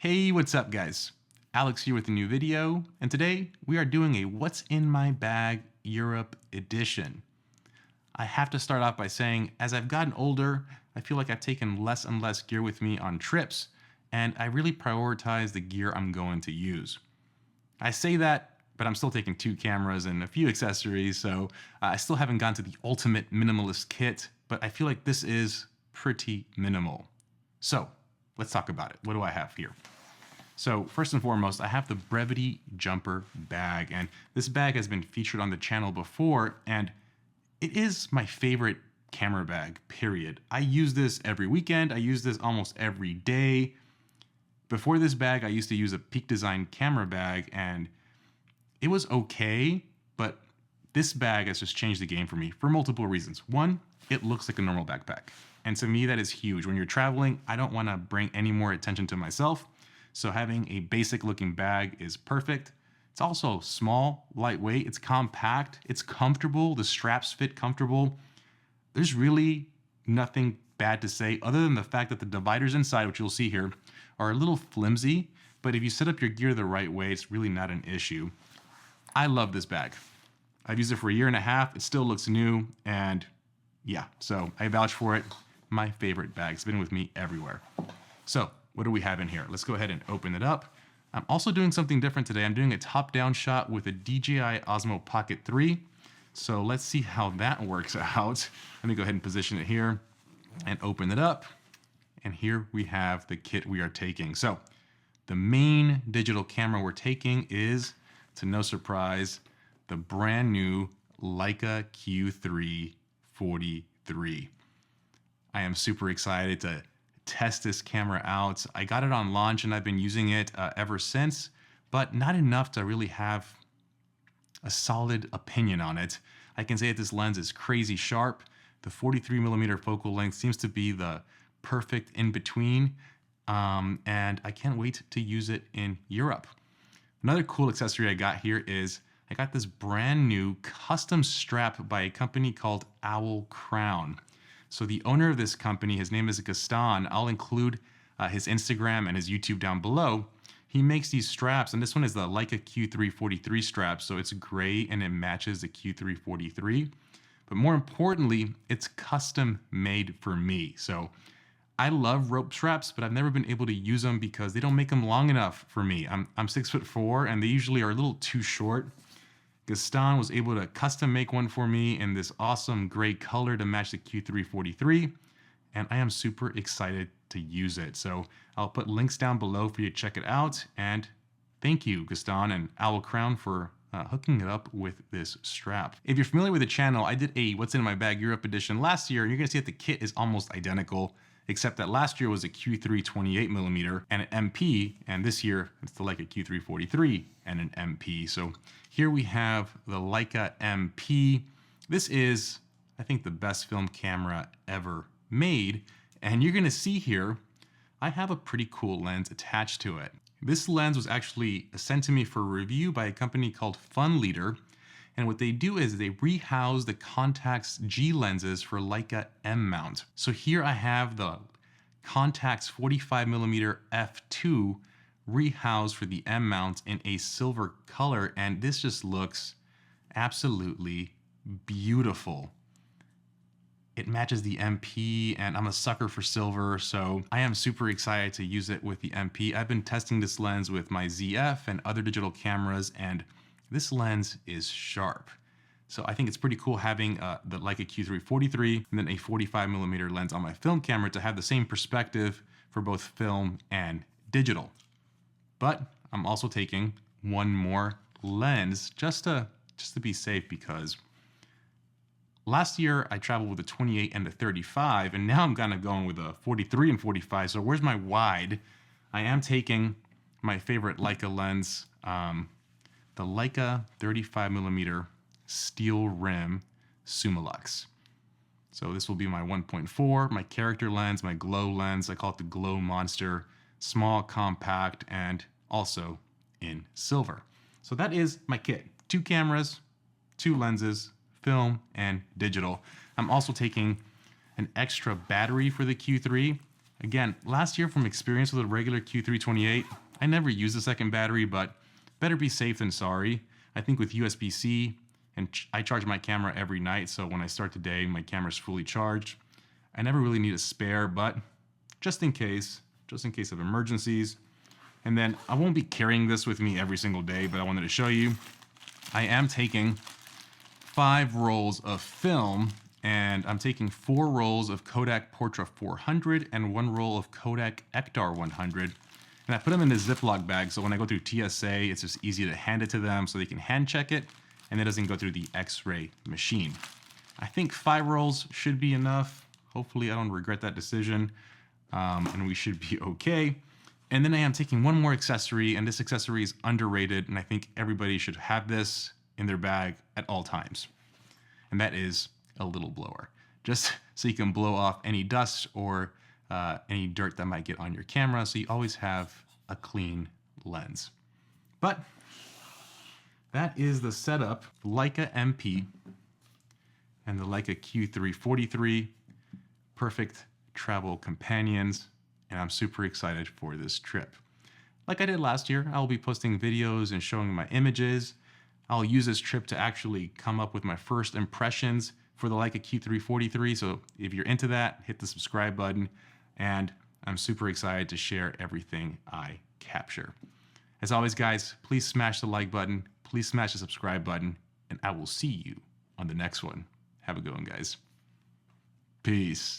Hey, what's up guys? Alex here with a new video, and today we are doing a What's in My Bag Europe edition. I have to start off by saying, as I've gotten older, I feel like I've taken less and less gear with me on trips, and I really prioritize the gear I'm going to use. I say that, but I'm still taking 2 cameras and a few accessories, so I still haven't gone to the ultimate minimalist kit, but I feel like this is pretty minimal. So, let's talk about it. What do I have here? So first and foremost, I have the Brevity Jumper bag, and this bag has been featured on the channel before, and it is my favorite camera bag, period. I use this every weekend. I use this almost every day. Before this bag, I used to use a Peak Design camera bag, and it was okay, but this bag has just changed the game for me for multiple reasons. One, it looks like a normal backpack. And to me, that is huge. When you're traveling, I don't want to bring any more attention to myself. So having a basic looking bag is perfect. It's also small, lightweight, it's compact, it's comfortable, the straps fit comfortable. There's really nothing bad to say other than the fact that the dividers inside, which you'll see here, are a little flimsy, but if you set up your gear the right way, it's really not an issue. I love this bag. I've used it for 1.5 years, it still looks new, and yeah, so I vouch for it. My favorite bag, it's been with me everywhere. So, what do we have in here? Let's go ahead and open it up. I'm also doing something different today. I'm doing a top-down shot with a DJI Osmo Pocket 3. So let's see how that works out. Let me go ahead and position it here and open it up. And here we have the kit we are taking. So the main digital camera we're taking is, to no surprise, the brand new Leica Q3 43. I am super excited to test this camera out. I got it on launch and I've been using it ever since, but not enough to really have a solid opinion on it. I can say that this lens is crazy sharp. The 43mm focal length seems to be the perfect in between, and I can't wait to use it in Europe. Another cool accessory I got here is I got this brand new custom strap by a company called Owl Crown. So the owner of this company, his name is Gaston. I'll include his Instagram and his YouTube down below. He makes these straps, and this one is the Leica Q3 43 strap, so it's gray and it matches the Q3 43. But more importantly, it's custom made for me. So I love rope straps, but I've never been able to use them because they don't make them long enough for me. I'm 6'4", and they usually are a little too short. Gaston was able to custom make one for me in this awesome gray color to match the Q3 43, and I am super excited to use it. So I'll put links down below for you to check it out, and thank you Gaston and Owl Crown for hooking it up with this strap. If you're familiar with the channel, I did a What's in My Bag Europe edition last year, and you're gonna see that the kit is almost identical, except that last year was a Q3 28mm and an MP, and this year it's the Leica Q3 43 and an MP. So here we have the Leica MP. This is, I think, the best film camera ever made, and you're gonna see here, I have a pretty cool lens attached to it. This lens was actually sent to me for review by a company called FunLeader, and what they do is they rehouse the Contax G lenses for Leica M mount. So here I have the Contax 45mm f2 rehoused for the M mount in a silver color, and this just looks absolutely beautiful. It matches the MP, and I'm a sucker for silver, so I am super excited to use it with the MP. I've been testing this lens with my ZF and other digital cameras, and this lens is sharp. So I think it's pretty cool having the Leica Q3 43 and then a 45mm lens on my film camera to have the same perspective for both film and digital. But I'm also taking one more lens just to be safe, because last year I traveled with a 28 and a 35, and now I'm kind of going with a 43 and 45. So where's my wide? I am taking my favorite Leica lens, the Leica 35mm steel rim Summilux. So this will be my 1.4, my character lens, my glow lens. I call it the Glow Monster. Small, compact, and also in silver. So that is my kit. 2 cameras, 2 lenses, film, and digital. I'm also taking an extra battery for the Q3. Again, last year from experience with a regular Q328, I never used a second battery, but better be safe than sorry. I think with USB-C, and I charge my camera every night, so when I start the day, my camera's fully charged. I never really need a spare, but just in case of emergencies. And then I won't be carrying this with me every single day, but I wanted to show you. I am taking 5 rolls of film, and I'm taking 4 rolls of Kodak Portra 400 and 1 roll of Kodak Ektar 100. And I put them in a Ziploc bag, so when I go through TSA, it's just easy to hand it to them so they can hand check it, and it doesn't go through the X-ray machine. I think 5 rolls should be enough. Hopefully I don't regret that decision, and we should be okay. And then I am taking one more accessory, and this accessory is underrated, and I think everybody should have this in their bag at all times. And that is a little blower, just so you can blow off any dust or any dirt that might get on your camera, so you always have a clean lens. But that is the setup. Leica MP and the Leica Q343, perfect travel companions, and I'm super excited for this trip. Like I did last year, I'll be posting videos and showing my images. I'll use this trip to actually come up with my first impressions for the Leica Q343, so if you're into that, hit the subscribe button, and I'm super excited to share everything I capture. As always, guys, please smash the like button, please smash the subscribe button, and I will see you on the next one. Have a good one, guys. Peace.